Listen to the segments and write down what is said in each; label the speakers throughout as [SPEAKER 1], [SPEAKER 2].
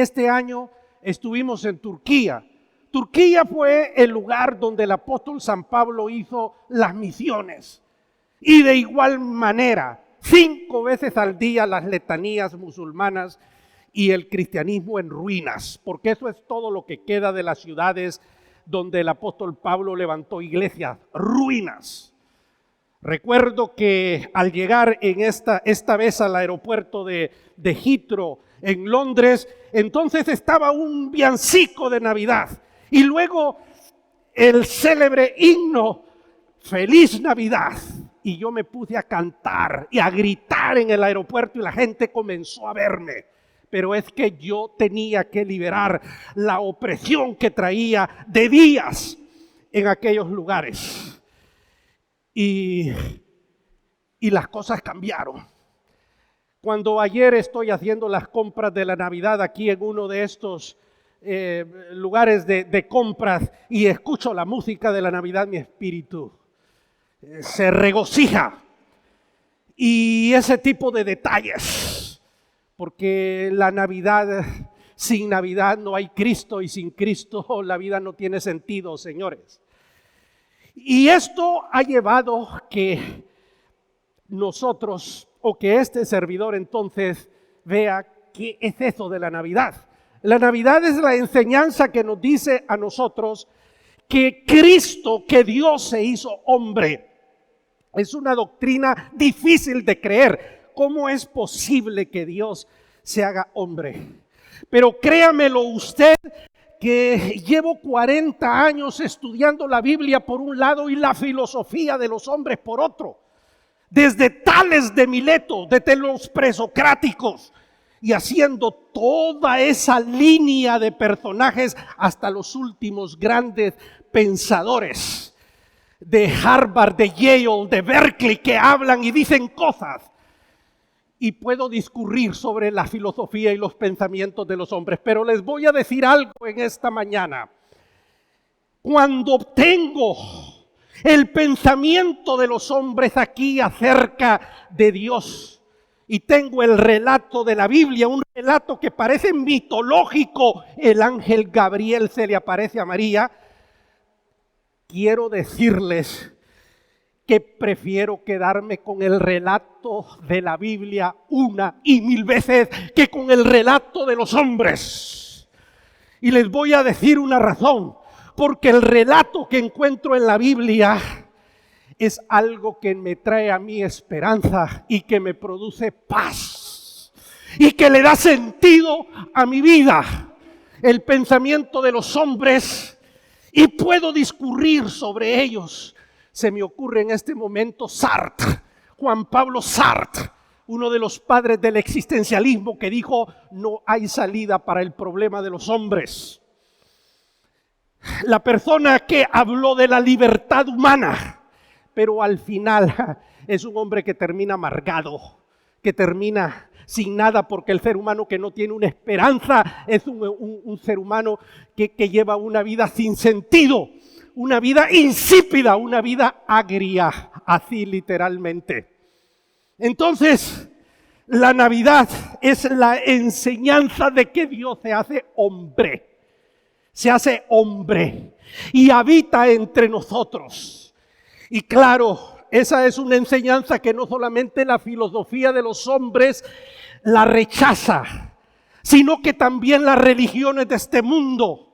[SPEAKER 1] este año estuvimos en Turquía. Turquía fue el lugar donde el apóstol San Pablo hizo las misiones. Y de igual manera, 5 veces al día las letanías musulmanas y el cristianismo en ruinas, porque eso es todo lo que queda de las ciudades donde el apóstol Pablo levantó iglesias, ruinas. Recuerdo que al llegar en esta vez al aeropuerto de Heathrow en Londres, entonces estaba un villancico de Navidad y luego el célebre himno Feliz Navidad. Y yo me puse a cantar y a gritar en el aeropuerto y la gente comenzó a verme. Pero es que yo tenía que liberar la opresión que traía de días en aquellos lugares. Y las cosas cambiaron. Cuando ayer estoy haciendo las compras de la Navidad aquí en uno de estos lugares de compras y escucho la música de la Navidad, mi espíritu se regocija. Y ese tipo de detalles, porque la Navidad, sin Navidad no hay Cristo y sin Cristo la vida no tiene sentido, señores. Y esto ha llevado que nosotros, o que este servidor entonces vea qué es eso de la Navidad. La Navidad es la enseñanza que nos dice a nosotros que Cristo, que Dios se hizo hombre. Es una doctrina difícil de creer. ¿Cómo es posible que Dios se haga hombre? Pero créamelo usted, que llevo 40 años estudiando la Biblia por un lado y la filosofía de los hombres por otro. Desde Tales de Mileto, desde los presocráticos, y haciendo toda esa línea de personajes hasta los últimos grandes pensadores de Harvard, de Yale, de Berkeley, que hablan y dicen cosas. Y puedo discurrir sobre la filosofía y los pensamientos de los hombres, pero les voy a decir algo en esta mañana. Cuando obtengo el pensamiento de los hombres aquí acerca de Dios y tengo el relato de la Biblia, un relato que parece mitológico, el ángel Gabriel se le aparece a María, quiero decirles que prefiero quedarme con el relato de la Biblia 1,000 veces que con el relato de los hombres. Y les voy a decir una razón, porque el relato que encuentro en la Biblia es algo que me trae a mí esperanza y que me produce paz y que le da sentido a mi vida. El pensamiento de los hombres, y puedo discurrir sobre ellos. Se me ocurre en este momento Sartre, Juan Pablo Sartre, uno de los padres del existencialismo, que dijo: no hay salida para el problema de los hombres. La persona que habló de la libertad humana, pero al final es un hombre que termina amargado, que termina sin nada, porque el ser humano que no tiene una esperanza es un ser humano que lleva una vida sin sentido, una vida insípida, una vida agria, así literalmente. Entonces, la Navidad es la enseñanza de que Dios se hace hombre y habita entre nosotros. Y claro, esa es una enseñanza que no solamente la filosofía de los hombres la rechaza, sino que también las religiones de este mundo.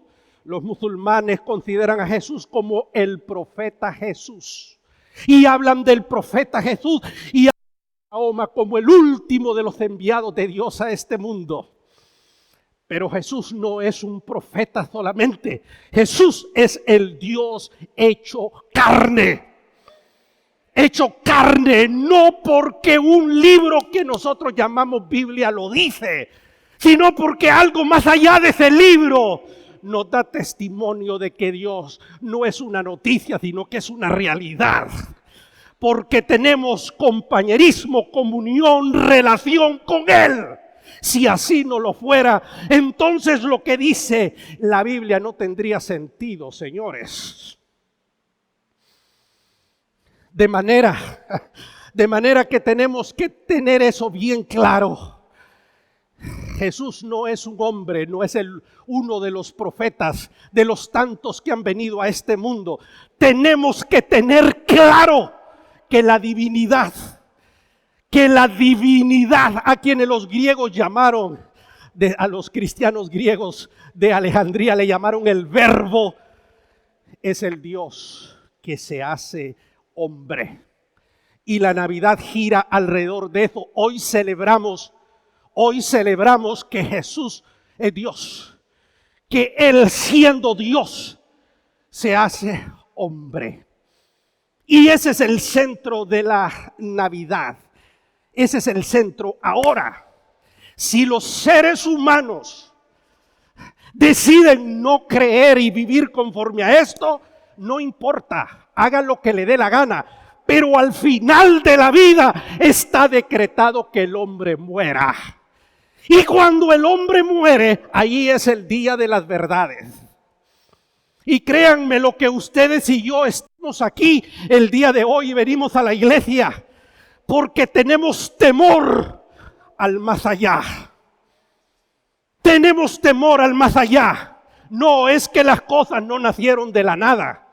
[SPEAKER 1] Los musulmanes consideran a Jesús como el profeta Jesús y hablan del profeta Jesús y hablan a Mahoma como el último de los enviados de Dios a este mundo. Pero Jesús no es un profeta solamente. Jesús es el Dios hecho carne. Hecho carne, no porque un libro que nosotros llamamos Biblia lo dice, sino porque algo más allá de ese libro nos da testimonio de que Dios no es una noticia, sino que es una realidad. Porque tenemos compañerismo, comunión, relación con Él. Si así no lo fuera, entonces lo que dice la Biblia no tendría sentido, señores. De manera que tenemos que tener eso bien claro. Jesús no es un hombre, no es uno de los profetas, de los tantos que han venido a este mundo. Tenemos que tener claro que la divinidad a quienes los griegos llamaron, a los cristianos griegos de Alejandría le llamaron el Verbo, es el Dios que se hace hombre. Y la Navidad gira alrededor de eso. Hoy celebramos que Jesús es Dios, que Él siendo Dios se hace hombre. Y ese es el centro de la Navidad. Ese es el centro. Ahora, si los seres humanos deciden no creer y vivir conforme a esto, no importa, hagan lo que le dé la gana. Pero al final de la vida está decretado que el hombre muera. Y cuando el hombre muere, ahí es el día de las verdades. Y créanme, lo que ustedes y yo estamos aquí el día de hoy y venimos a la iglesia porque tenemos temor al más allá. Tenemos temor al más allá. No es que las cosas no nacieron de la nada.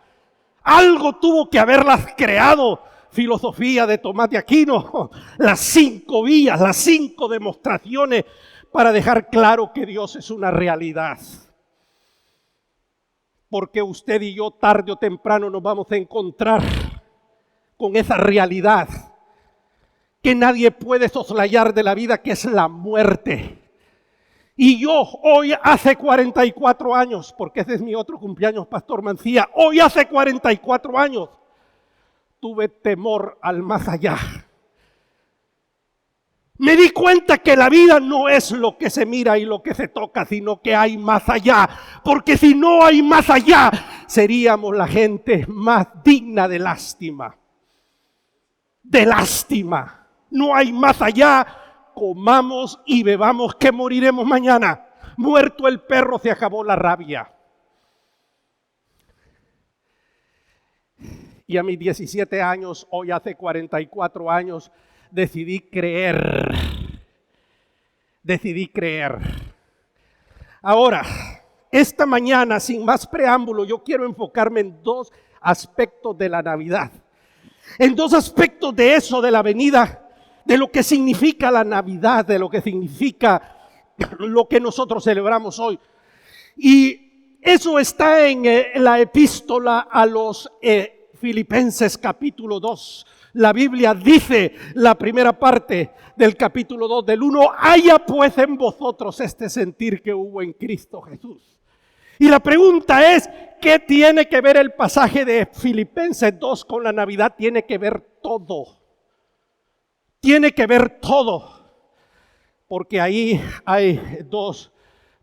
[SPEAKER 1] Algo tuvo que haberlas creado. Filosofía de Tomás de Aquino, las 5 vías, las 5 demostraciones para dejar claro que Dios es una realidad. Porque usted y yo tarde o temprano nos vamos a encontrar con esa realidad que nadie puede soslayar de la vida, que es la muerte. Y yo hoy hace 44 años, porque ese es mi otro cumpleaños, Pastor Mancía, hoy hace 44 años, tuve temor al más allá. Me di cuenta que la vida no es lo que se mira y lo que se toca, sino que hay más allá. Porque si no hay más allá, seríamos la gente más digna de lástima. De lástima. No hay más allá. Comamos y bebamos que moriremos mañana. Muerto el perro, se acabó la rabia. Y a mis 17 años, hoy hace 44 años, decidí creer. Ahora, esta mañana, sin más preámbulo, yo quiero enfocarme en 2 aspectos de la Navidad. En 2 aspectos de eso, de la venida, de lo que significa la Navidad, de lo que significa lo que nosotros celebramos hoy. Y eso está en la epístola a los Filipenses capítulo 2. La Biblia dice, la primera parte del capítulo 2 del 1, haya pues en vosotros este sentir que hubo en Cristo Jesús. Y la pregunta es, ¿qué tiene que ver el pasaje de Filipenses 2 con la Navidad? Tiene que ver todo. Tiene que ver todo. Porque ahí hay 2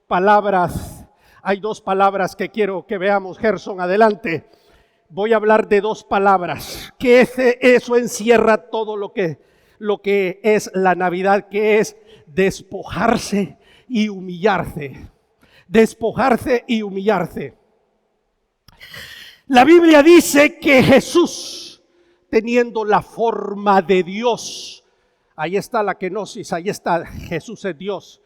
[SPEAKER 1] palabras, que quiero que veamos. Gerson, adelante. Voy a hablar de 2 palabras, que eso encierra todo lo que es la Navidad, que es despojarse y humillarse. Despojarse y humillarse. La Biblia dice que Jesús, teniendo la forma de Dios, ahí está la kenosis, ahí está, Jesús es Dios.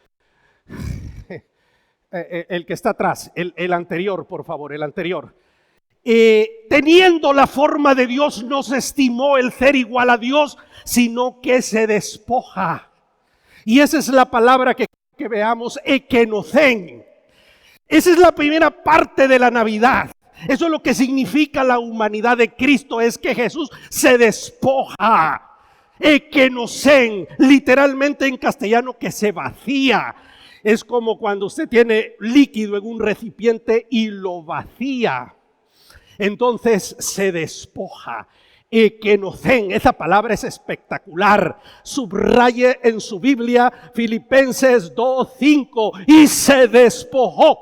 [SPEAKER 1] El que está atrás, el anterior, por favor, el anterior. Teniendo la forma de Dios, no se estimó el ser igual a Dios, sino que se despoja. Y esa es la palabra que veamos, ekenocen. Esa es la primera parte de la Navidad. Eso es lo que significa la humanidad de Cristo, es que Jesús se despoja. Ekenocen, literalmente en castellano, que se vacía. Es como cuando usted tiene líquido en un recipiente y lo vacía. Entonces se despoja. Ekenocen, esa palabra es espectacular. Subraye en su Biblia Filipenses 2:5, y se despojó.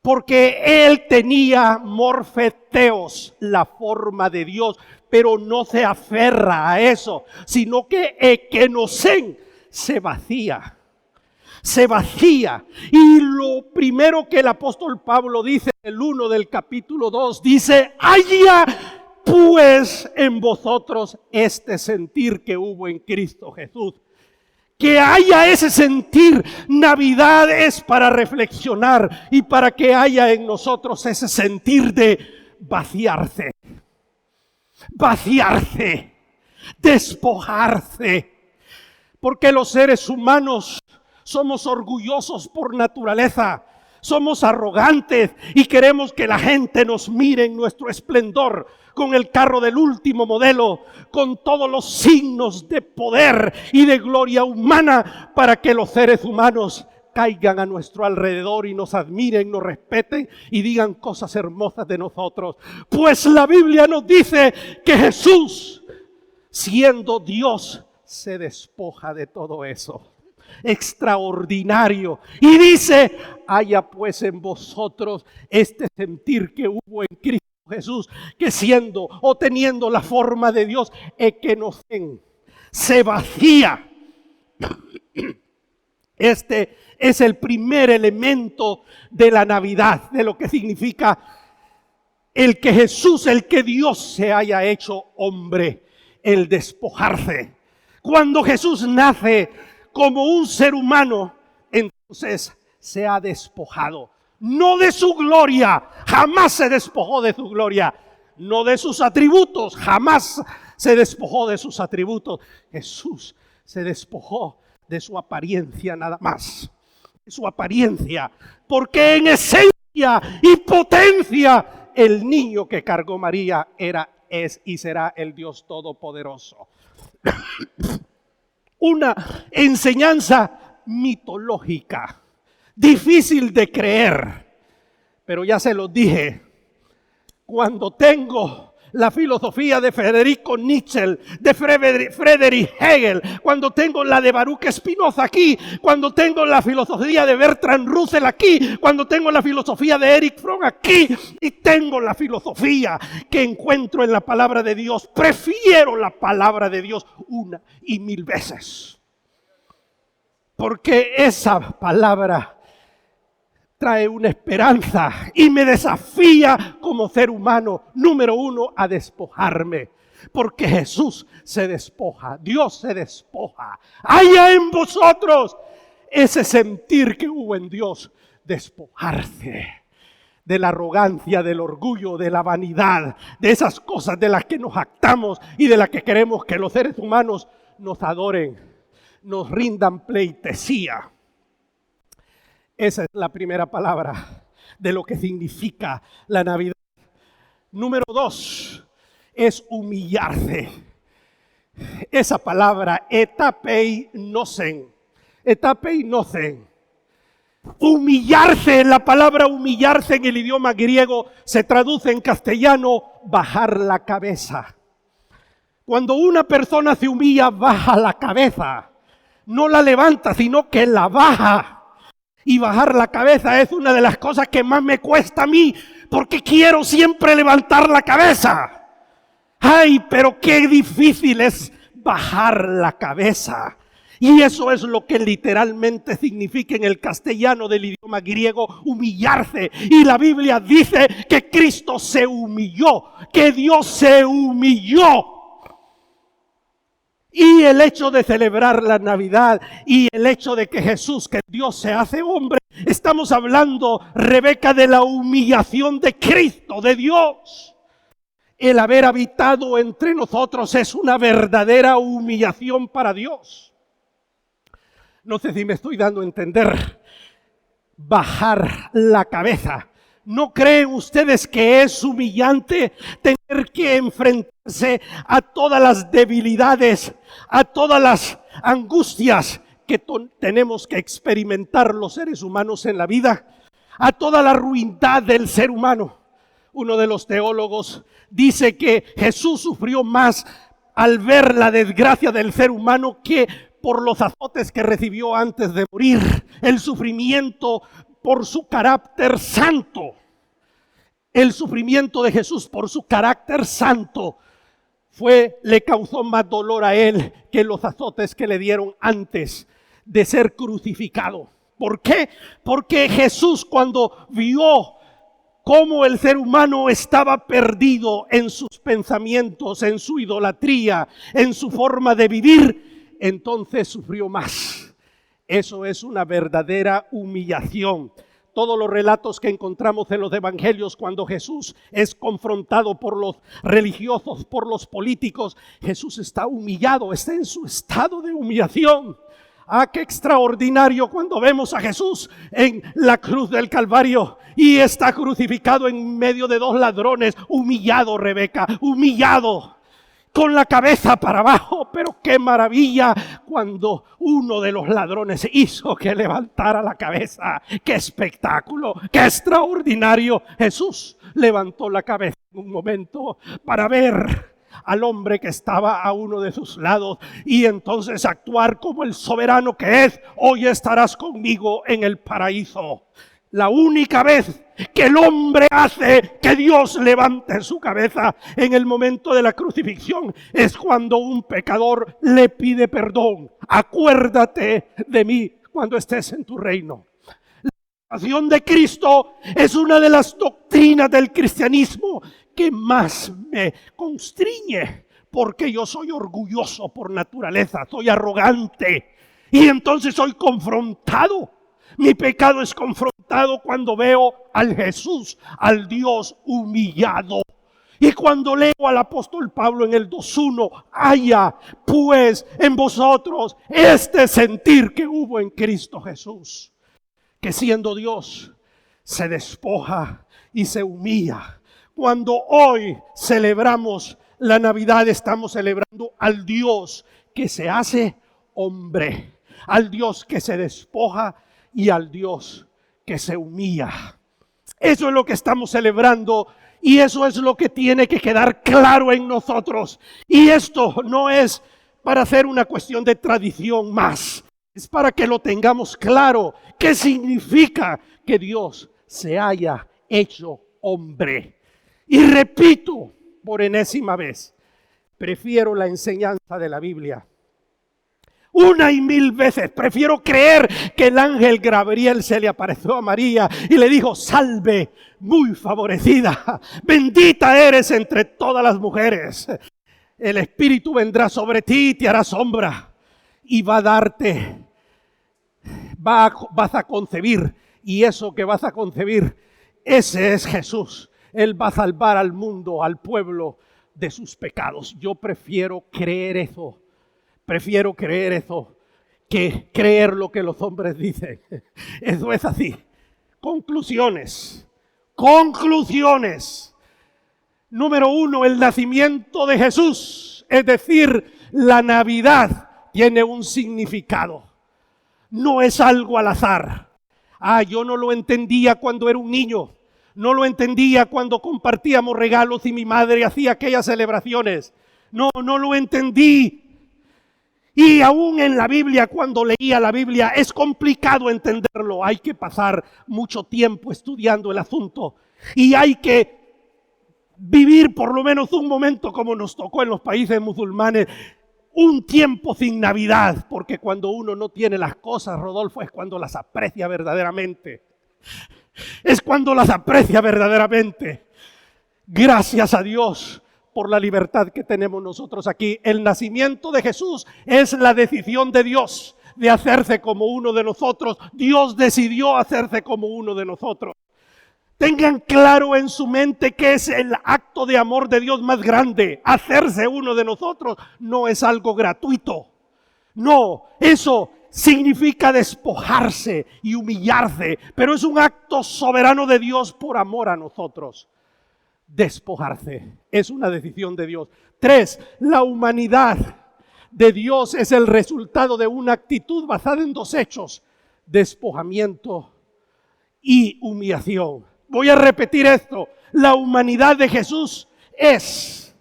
[SPEAKER 1] Porque él tenía morfeteos, la forma de Dios, pero no se aferra a eso, sino que ekenocen, se vacía. Se vacía. Y lo primero que el apóstol Pablo dice en el 1 del capítulo 2, dice, haya pues en vosotros este sentir que hubo en Cristo Jesús. que haya ese sentir. Navidad es para reflexionar y para que haya en nosotros ese sentir de vaciarse, despojarse. Porque los seres humanos somos orgullosos por naturaleza, somos arrogantes y queremos que la gente nos mire en nuestro esplendor, con el carro del último modelo, con todos los signos de poder y de gloria humana, para que los seres humanos caigan a nuestro alrededor y nos admiren, nos respeten y digan cosas hermosas de nosotros. Pues la Biblia nos dice que Jesús, siendo Dios, se despoja de todo eso. Extraordinario. Y dice: haya pues en vosotros este sentir que hubo en Cristo Jesús, que siendo o teniendo la forma de Dios, se vacía. Este es el primer elemento de la Navidad, de lo que significa el que Jesús, el que Dios se haya hecho hombre, el despojarse. Cuando Jesús nace como un ser humano, entonces se ha despojado. No de su gloria, jamás se despojó de su gloria. No de sus atributos, jamás se despojó de sus atributos. Jesús se despojó de su apariencia nada más. De su apariencia. Porque en esencia y potencia, el niño que cargó María es y será el Dios Todopoderoso. Una enseñanza mitológica, difícil de creer, pero ya se los dije, cuando tengo la filosofía de Federico Nietzsche, de Friedrich Hegel, cuando tengo la de Baruch Spinoza aquí, cuando tengo la filosofía de Bertrand Russell aquí, cuando tengo la filosofía de Erich Fromm aquí, y tengo la filosofía que encuentro en la palabra de Dios, prefiero la palabra de Dios una y mil veces. Porque esa palabra trae una esperanza y me desafía como ser humano, número uno, a despojarme. Porque Jesús se despoja, Dios se despoja. Haya en vosotros ese sentir que hubo en Dios, despojarse de la arrogancia, del orgullo, de la vanidad, de esas cosas de las que nos jactamos y de las que queremos que los seres humanos nos adoren, nos rindan pleitesía. Esa es la primera palabra de lo que significa la Navidad. Número 2 es humillarse. Esa palabra, etapeinosen. Humillarse, la palabra humillarse en el idioma griego se traduce en castellano bajar la cabeza. Cuando una persona se humilla, baja la cabeza. No la levanta, sino que la baja. Y bajar la cabeza es una de las cosas que más me cuesta a mí, porque quiero siempre levantar la cabeza. Ay, pero qué difícil es bajar la cabeza. Y eso es lo que literalmente significa en el castellano del idioma griego humillarse. Y la Biblia dice que Cristo se humilló, que Dios se humilló. Y el hecho de celebrar la Navidad y el hecho de que Jesús, que Dios se hace hombre, estamos hablando, Rebeca, de la humillación de Cristo, de Dios. El haber habitado entre nosotros es una verdadera humillación para Dios. No sé si me estoy dando a entender. Bajar la cabeza. ¿No creen ustedes que es humillante tener que enfrentarse a todas las debilidades, a todas las angustias que tenemos que experimentar los seres humanos en la vida, a toda la ruindad del ser humano? Uno de los teólogos dice que Jesús sufrió más al ver la desgracia del ser humano que por los azotes que recibió antes de morir. El sufrimiento por su carácter santo. El sufrimiento de Jesús por su carácter santo le causó más dolor a él que los azotes que le dieron antes de ser crucificado. ¿Por qué? Porque Jesús, cuando vio cómo el ser humano estaba perdido en sus pensamientos, en su idolatría, en su forma de vivir, entonces sufrió más. Eso es una verdadera humillación. Todos los relatos que encontramos en los evangelios cuando Jesús es confrontado por los religiosos, por los políticos, Jesús está humillado, está en su estado de humillación. Ah, qué extraordinario cuando vemos a Jesús en la cruz del Calvario y está crucificado en medio de dos ladrones, humillado, Rebeca, humillado, con la cabeza para abajo. Pero qué maravilla cuando uno de los ladrones hizo que levantara la cabeza. Qué espectáculo, qué extraordinario. Jesús levantó la cabeza en un momento para ver al hombre que estaba a uno de sus lados y entonces actuar como el soberano que es. Hoy estarás conmigo en el paraíso. La única vez que el hombre hace que Dios levante su cabeza en el momento de la crucifixión es cuando un pecador le pide perdón. Acuérdate de mí cuando estés en tu reino. La salvación de Cristo es una de las doctrinas del cristianismo que más me constriñe, porque yo soy orgulloso por naturaleza, soy arrogante y entonces soy confrontado. Mi pecado es confrontado cuando veo al Jesús, al Dios humillado. Y cuando leo al apóstol Pablo en el 2:1, haya pues en vosotros este sentir que hubo en Cristo Jesús, que siendo Dios se despoja y se humilla. Cuando hoy celebramos la Navidad, estamos celebrando al Dios que se hace hombre, al Dios que se despoja y al Dios que se humilla. Eso es lo que estamos celebrando y eso es lo que tiene que quedar claro en nosotros. Y esto no es para hacer una cuestión de tradición más, es para que lo tengamos claro. ¿Qué significa que Dios se haya hecho hombre? Y repito por enésima vez, prefiero la enseñanza de la Biblia. Una y mil veces prefiero creer que el ángel Gabriel se le apareció a María y le dijo: salve, muy favorecida, bendita eres entre todas las mujeres. El Espíritu vendrá sobre ti y te hará sombra y va a darte, vas a concebir, y eso que vas a concebir, ese es Jesús. Él va a salvar al mundo, al pueblo de sus pecados. Yo prefiero creer eso. Prefiero creer eso que creer lo que los hombres dicen. Eso es así. Conclusiones. Número 1, el nacimiento de Jesús, es decir, la Navidad tiene un significado. No es algo al azar. Yo no lo entendía cuando era un niño. No lo entendía cuando compartíamos regalos y mi madre hacía aquellas celebraciones. No lo entendí. Y aún en la Biblia, cuando leía la Biblia, es complicado entenderlo. Hay que pasar mucho tiempo estudiando el asunto. Y hay que vivir por lo menos un momento, como nos tocó en los países musulmanes, un tiempo sin Navidad. Porque cuando uno no tiene las cosas, Rodolfo, es cuando las aprecia verdaderamente. Es cuando las aprecia verdaderamente. Gracias a Dios por la libertad que tenemos nosotros aquí. El nacimiento de Jesús es la decisión de Dios de hacerse como uno de nosotros. Dios decidió hacerse como uno de nosotros. Tengan claro en su mente que es el acto de amor de Dios más grande. Hacerse uno de nosotros no es algo gratuito. No, eso significa despojarse y humillarse, pero es un acto soberano de Dios por amor a nosotros. Despojarse es una decisión de Dios. 3, la humanidad de Dios es el resultado de una actitud basada en 2 hechos: despojamiento y humillación. Voy a repetir esto: la humanidad de Jesús es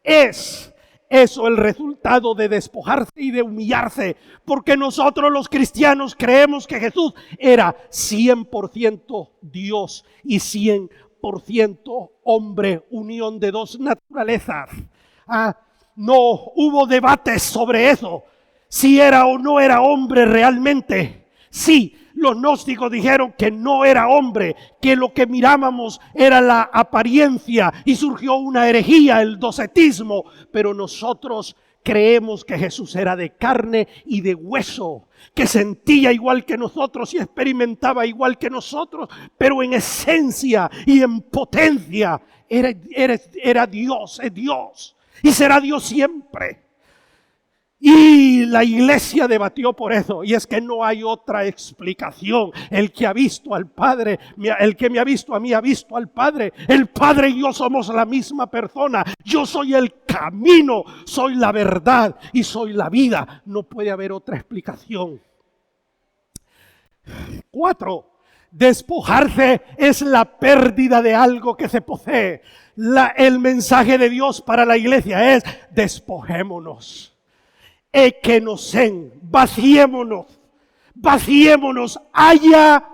[SPEAKER 1] eso, el resultado de despojarse y de humillarse, porque nosotros los cristianos creemos que Jesús era 100% Dios y 100% hombre, unión de 2 naturalezas. No hubo debates sobre eso, si era o no era hombre realmente. Sí, los gnósticos dijeron que no era hombre, que lo que mirábamos era la apariencia y surgió una herejía, el docetismo, pero nosotros creemos que Jesús era de carne y de hueso, que sentía igual que nosotros y experimentaba igual que nosotros, pero en esencia y en potencia era Dios, es Dios y será Dios siempre. Y la iglesia debatió por eso, y es que no hay otra explicación. El que ha visto al Padre, el que me ha visto a mí, ha visto al Padre. El Padre y yo somos la misma persona. Yo soy el camino, soy la verdad y soy la vida. No puede haber otra explicación. 4. Despojarse es la pérdida de algo que se posee. El mensaje de Dios para la iglesia es: despojémonos. Equenosen, vaciémonos, haya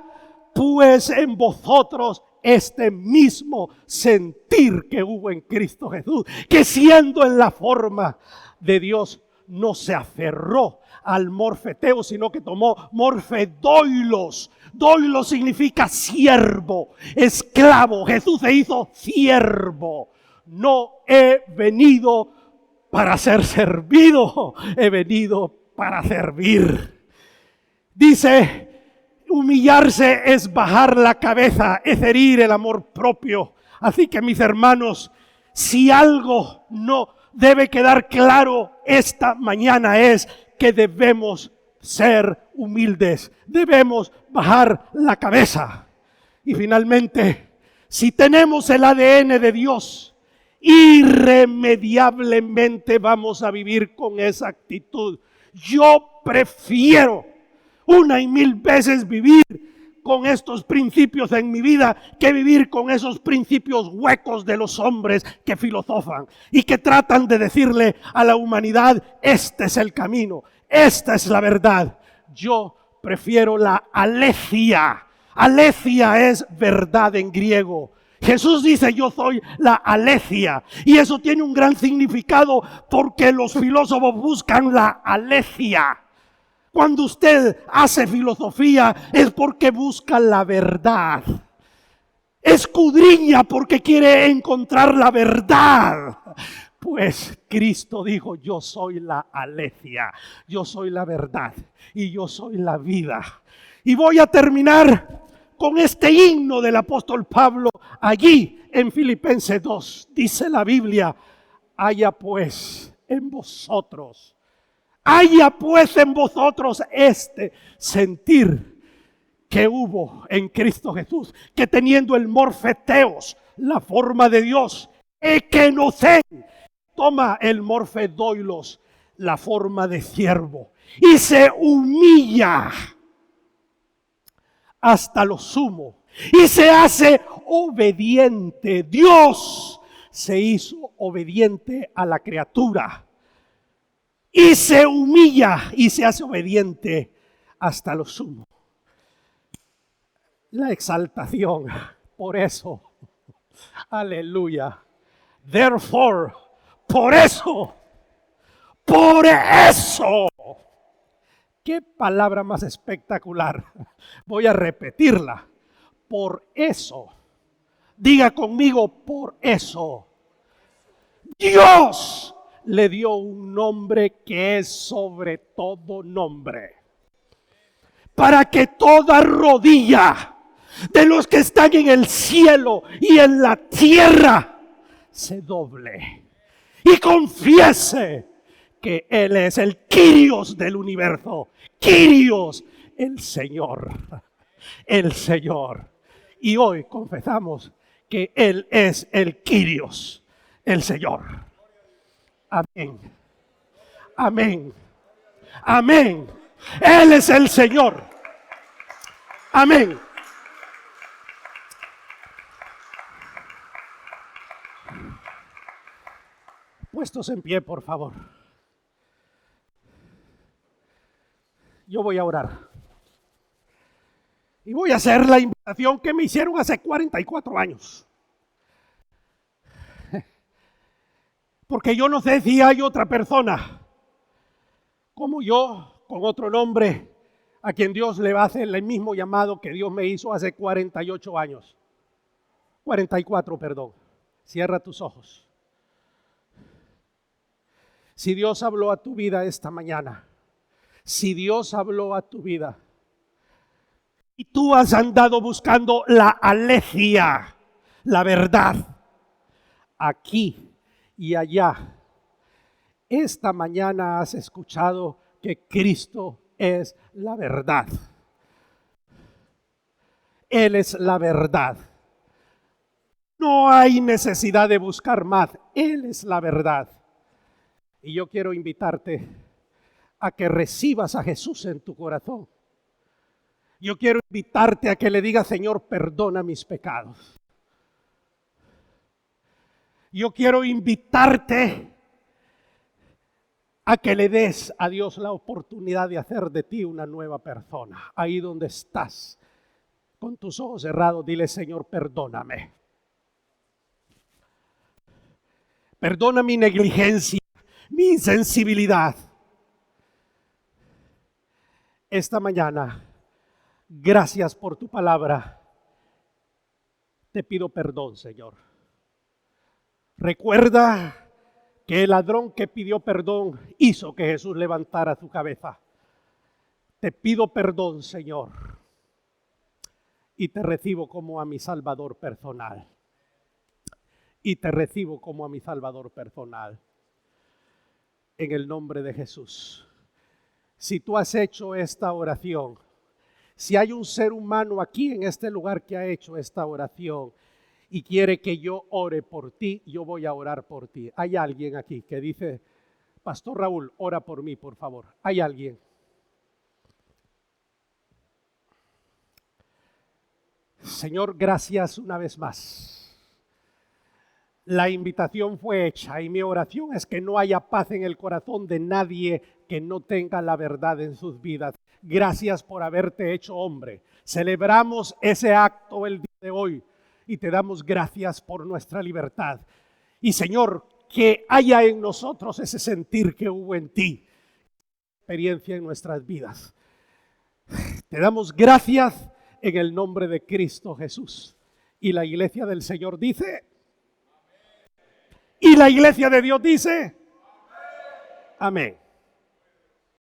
[SPEAKER 1] pues en vosotros este mismo sentir que hubo en Cristo Jesús, que siendo en la forma de Dios no se aferró al morfeteo, sino que tomó morfedoilos. Doilos significa siervo, esclavo. Jesús se hizo siervo. No he venido para ser servido, he venido para servir. Dice, humillarse es bajar la cabeza, es herir el amor propio. Así que, mis hermanos, si algo no debe quedar claro esta mañana es que debemos ser humildes, debemos bajar la cabeza. Y finalmente, si tenemos el ADN de Dios, irremediablemente vamos a vivir con esa actitud. Yo prefiero una y mil veces vivir con estos principios en mi vida que vivir con esos principios huecos de los hombres que filosofan y que tratan de decirle a la humanidad: este es el camino, esta es la verdad. Yo prefiero la aletheia. Aletheia es verdad en griego. Jesús dice: yo soy la aletheia, y eso tiene un gran significado porque los filósofos buscan la aletheia. Cuando usted hace filosofía es porque busca la verdad, escudriña porque quiere encontrar la verdad. Pues Cristo dijo: yo soy la aletheia, yo soy la verdad y yo soy la vida. Y voy a terminar con este himno del apóstol Pablo. Allí en Filipenses 2 dice la Biblia: haya pues en vosotros este sentir que hubo en Cristo Jesús, que teniendo el morfeteos, la forma de Dios, equenosen, toma el morfedoilos, la forma de siervo, y se humilla hasta lo sumo y se hace obediente. Dios se hizo obediente a la criatura y se humilla y se hace obediente hasta lo sumo. La exaltación, por eso, aleluya. Therefore, por eso. Qué palabra más espectacular. Voy a repetirla. Por eso. Diga conmigo: por eso. Dios le dio un nombre que es sobre todo nombre, para que toda rodilla de los que están en el cielo y en la tierra se doble y confiese que Él es el Kyrios del universo. Kyrios, el Señor. El Señor. Y hoy confesamos que Él es el Kyrios, el Señor. Amén. Amén. Amén. Él es el Señor. Amén. Puestos en pie, por favor. Yo voy a orar. Y voy a hacer la invitación que me hicieron hace 44 años. Porque yo no sé si hay otra persona como yo, con otro nombre, a quien Dios le va a hacer el mismo llamado que Dios me hizo hace 48 años. 44, perdón. Cierra tus ojos. Si Dios habló a tu vida esta mañana, si Dios habló a tu vida y tú has andado buscando la alegia, la verdad, aquí y allá, esta mañana has escuchado que Cristo es la verdad. Él es la verdad. No hay necesidad de buscar más. Él es la verdad. Y yo quiero invitarte a que recibas a Jesús en tu corazón. Yo quiero invitarte a que le digas: Señor, perdona mis pecados. Yo quiero invitarte a que le des a Dios la oportunidad de hacer de ti una nueva persona. Ahí donde estás, con tus ojos cerrados, dile: Señor, perdóname. Perdona mi negligencia, mi insensibilidad. Esta mañana, gracias por tu palabra. Te pido perdón, Señor. Recuerda que el ladrón que pidió perdón hizo que Jesús levantara su cabeza. Te pido perdón, Señor, y te recibo como a mi Salvador personal. Y te recibo como a mi Salvador personal. En el nombre de Jesús. Si tú has hecho esta oración, si hay un ser humano aquí en este lugar que ha hecho esta oración y quiere que yo ore por ti, yo voy a orar por ti. Hay alguien aquí que dice: Pastor Raúl, ora por mí, por favor. ¿Hay alguien? Señor, gracias una vez más. La invitación fue hecha y mi oración es que no haya paz en el corazón de nadie que no tenga la verdad en sus vidas. Gracias por haberte hecho hombre. Celebramos ese acto el día de hoy y te damos gracias por nuestra libertad. Y Señor, que haya en nosotros ese sentir que hubo en ti, experiencia en nuestras vidas. Te damos gracias en el nombre de Cristo Jesús. Y la iglesia del Señor dice... Y la iglesia de Dios dice: amén.